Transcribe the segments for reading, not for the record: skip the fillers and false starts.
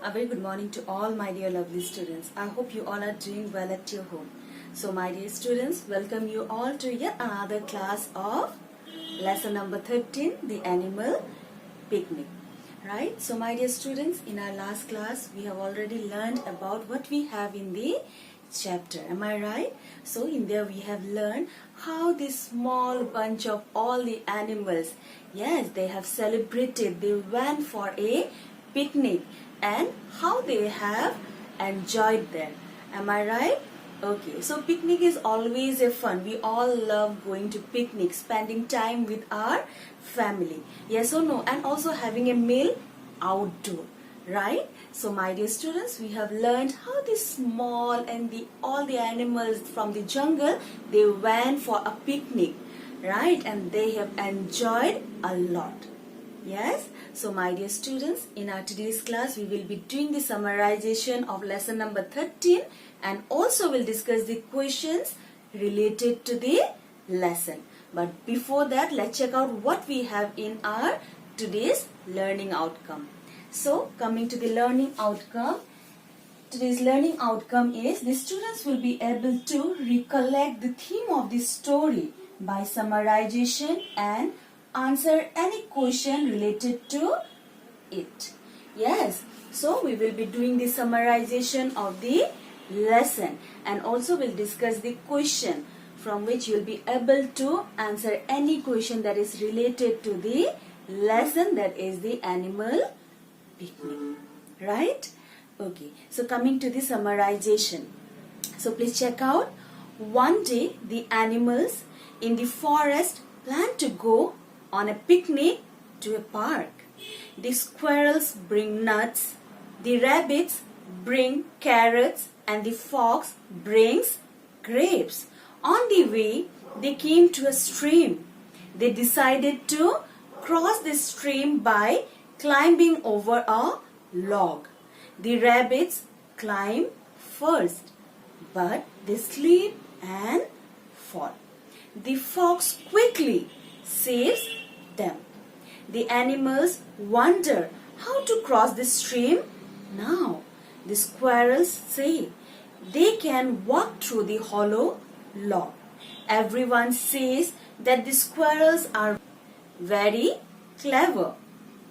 A very good morning to all my dear lovely students. I hope you all are doing well at your home. So my dear students, welcome you all to yet another class of lesson number 13, the animal picnic. Right? So my dear students, in our last class, we have already learned about what we have in the chapter. Am I right? So in there we have learned how this small bunch of all the animals, yes, they have celebrated, they went for a picnic and how they have enjoyed them. Am I right? Okay, so picnic is always a fun. We all love going to picnic, spending time with our family. Yes or no? And also having a meal outdoor. Right? So my dear students, we have learned how the small and all the animals from the jungle, they went for a picnic. Right? And they have enjoyed a lot. Yes? So my dear students, in our today's class, we will be doing the summarization of lesson number 13 and also will discuss the questions related to the lesson. But before that, let's check out what we have in our today's learning outcome. So, coming to the learning outcome, today's learning outcome is the students will be able to recollect the theme of the story by summarization and answer any question related to it. Yes, so we will be doing the summarization of the lesson and also will discuss the question from which you will be able to answer any question that is related to the lesson, that is the animal picnic. Right? Okay, so coming to the summarization. So please check out. One day the animals in the forest planned to go on a picnic to a park. The squirrels bring nuts, the rabbits bring carrots, and the fox brings grapes. On the way, they came to a stream. They decided to cross the stream by climbing over a log. The rabbits climb first, but they slip and fall. The fox quickly saves them. The animals wonder how to cross the stream now. The squirrels say they can walk through the hollow log. Everyone says that the squirrels are very clever.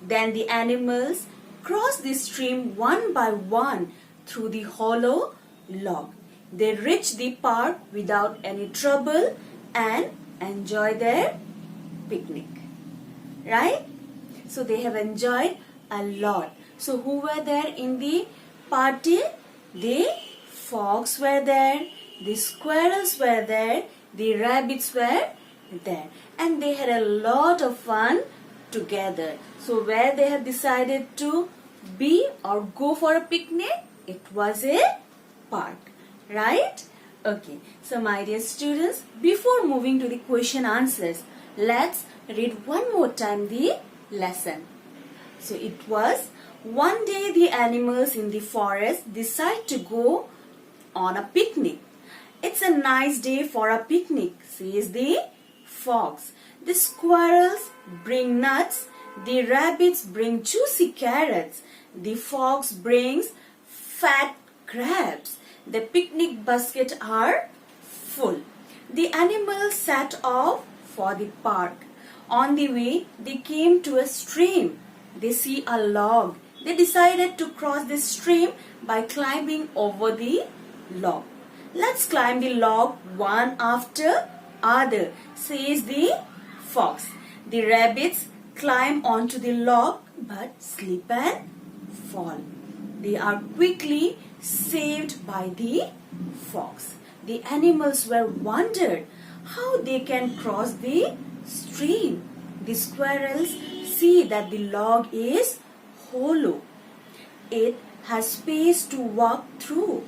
Then the animals cross the stream one by one through the hollow log. They reach the park without any trouble and enjoy their picnic. Right? So they have enjoyed a lot. So who were there in the party? The fox were there, the squirrels were there, the rabbits were there, and they had a lot of fun together. So where they have decided to be or go for a picnic, it was a park. Right? Okay. So my dear students, before moving to the question answers, let's read one more time the lesson. So it was, one day the animals in the forest decide to go on a picnic. It's a nice day for a picnic, says the fox. The squirrels bring nuts, the rabbits bring juicy carrots, the fox brings fat crabs. The picnic baskets are full. The animals set off for the park. On the way, they came to a stream. They see a log. They decided to cross the stream by climbing over the log. Let's climb the log one after other, says the fox. The rabbits climb onto the log but slip and fall. They are quickly saved by the fox. The animals were wondered how they can cross the stream. The squirrels see that the log is hollow. It has space to walk through.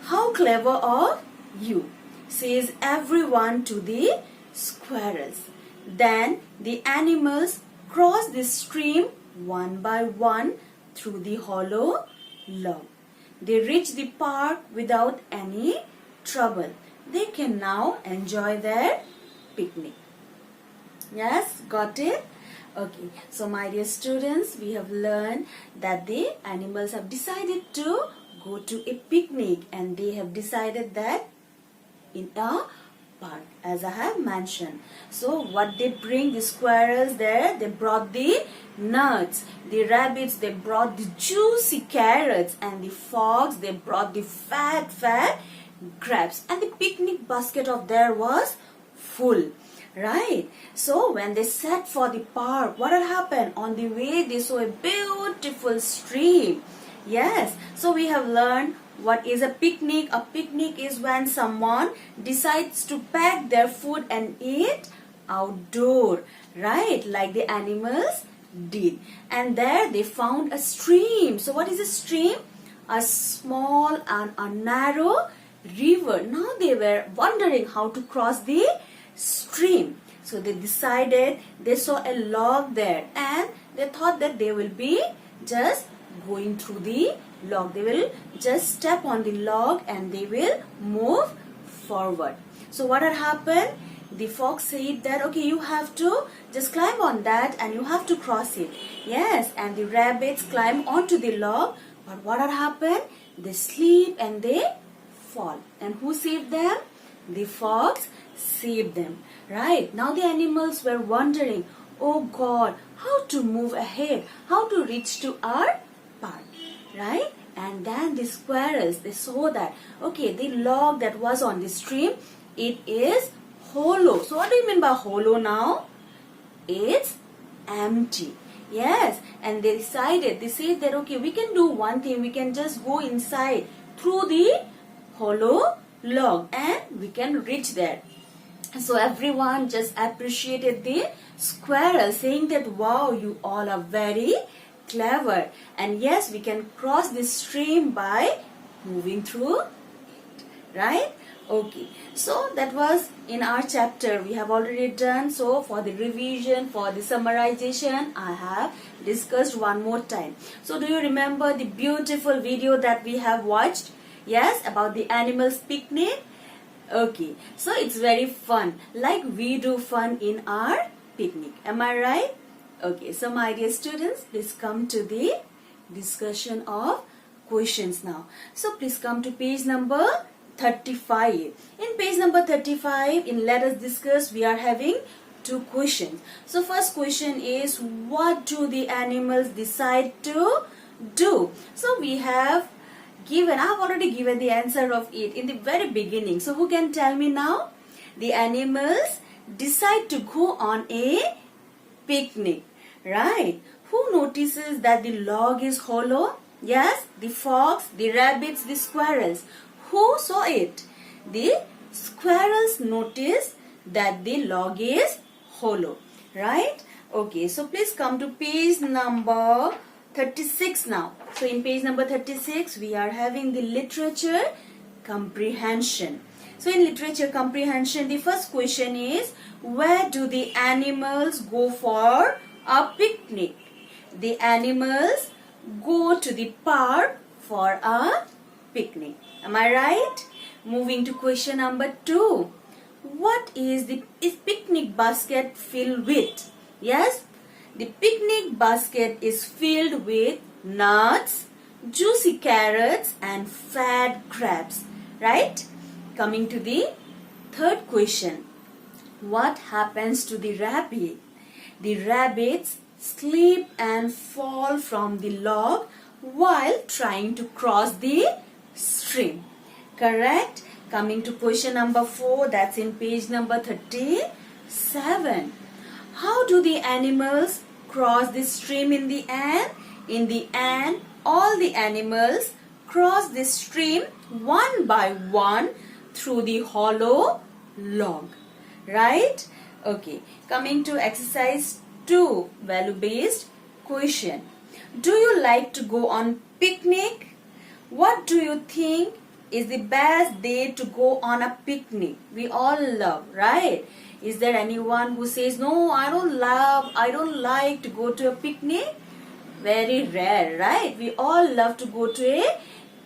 How clever of you, says everyone to the squirrels. Then the animals cross the stream one by one through the hollow log. They reach the park without any trouble. They can now enjoy their picnic. Yes, got it? Okay, so my dear students, we have learned that the animals have decided to go to a picnic, and they have decided that in a park, as I have mentioned. So what they bring, the squirrels there, they brought the nuts, the rabbits, they brought the juicy carrots, and the fox, they brought the fat grapes, and the picnic basket of there was full. Right. So when they set for the park, what had happened? On the way they saw a beautiful stream. Yes. So we have learned what is a picnic. A picnic is when someone decides to pack their food and eat outdoor. Right. Like the animals did. And there they found a stream. So what is a stream? A small and a narrow river. Now they were wondering how to cross the stream. So they decided, they saw a log there, and they thought that they will be just going through the log. They will just step on the log and they will move forward. So what had happened? The fox said that, okay, you have to just climb on that and you have to cross it. Yes, and the rabbits climb onto the log, but what had happened? They slip and they fall. And who saved them? The fox saved them. Right. Now the animals were wondering, oh God, how to move ahead, how to reach to our park. Right. And then the squirrels, they saw that, okay, the log that was on the stream, it is hollow. So what do you mean by hollow now? It's empty. Yes. And they decided, they said that, okay, we can do one thing, we can just go inside through the hollow log and we can reach there. So everyone just appreciated the squirrel, saying that, wow, you all are very clever, and yes, we can cross this stream by moving through it. Right? Okay, so that was in our chapter. We have already done. So for the revision, for the summarization, I have discussed one more time. So do you remember the beautiful video that we have watched? Yes, about the animals picnic. Okay, so it's very fun, like we do fun in our picnic. Am I right? Okay, so my dear students, please come to the discussion of questions now. So please come to page number 35. In page number 35, in Let Us Discuss, we are having two questions. So first question is, what do the animals decide to do? So we have given, I have already given the answer of it in the very beginning. So who can tell me now? The animals decide to go on a picnic. Right. Who notices that the log is hollow? Yes, the fox, the rabbits, the squirrels. Who saw it? The squirrels noticed that the log is hollow. Right. Okay, so please come to page number 36 now. So in page number 36, we are having the literature comprehension. So in literature comprehension, the first question is, where do the animals go for a picnic? The animals go to the park for a picnic. Am I right? Moving to question number 2. What is the picnic basket filled with? Yes, the picnic basket is filled with nuts, juicy carrots and fat grapes. Right? Coming to the third question. What happens to the rabbit? The rabbits slip and fall from the log while trying to cross the stream. Correct? Coming to question number 4, that's in page number 37. How do the animals cross the stream in the end? In the end, all the animals cross the stream one by one through the hollow log. Right? Okay. Coming to exercise 2, value-based question. Do you like to go on picnic? What do you think is the best day to go on a picnic? We all love, right? Is there anyone who says, no, I don't like to go to a picnic? Very rare, right? We all love to go to a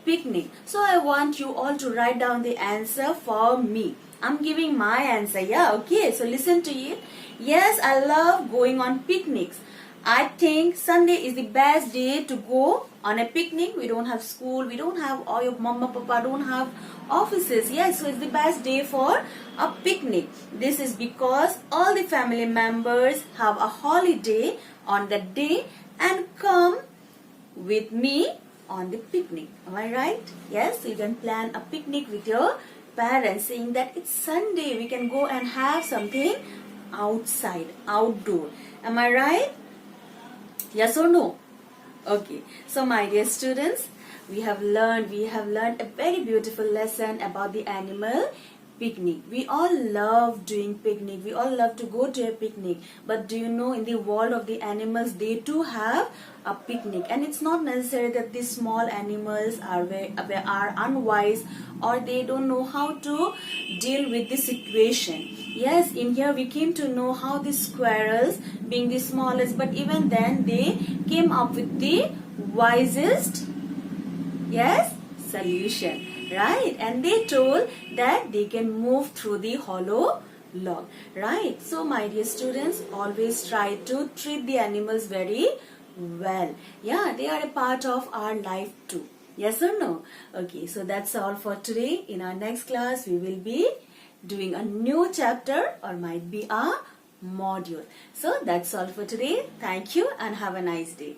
picnic. So I want you all to write down the answer for me. I'm giving my answer, yeah, okay? So listen to it. Yes, I love going on picnics. I think Sunday is the best day to go on a picnic. We don't have school, we don't have, or your mama, papa don't have offices. Yes, so it's the best day for a picnic. This is because all the family members have a holiday on that day and come with me on the picnic. Am I right? Yes, you can plan a picnic with your parents, saying that it's Sunday, we can go and have something outside, outdoor. Am I right? Yes or no? Okay. So my dear students, we have learned a very beautiful lesson about the animal picnic. We all love doing picnic. We all love to go to a picnic. But do you know, in the world of the animals, they too have a picnic. And it's not necessary that these small animals are unwise or they don't know how to deal with the situation. Yes, in here we came to know how the squirrels, being the smallest, but even then they came up with the wisest, yes, solution, right? And they told that they can move through the hollow log, right? So my dear students, always try to treat the animals very well. Yeah, they are a part of our life too. Yes or no? Okay, so that's all for today. In our next class, we will be doing a new chapter or might be a module. So that's all for today. Thank you and have a nice day.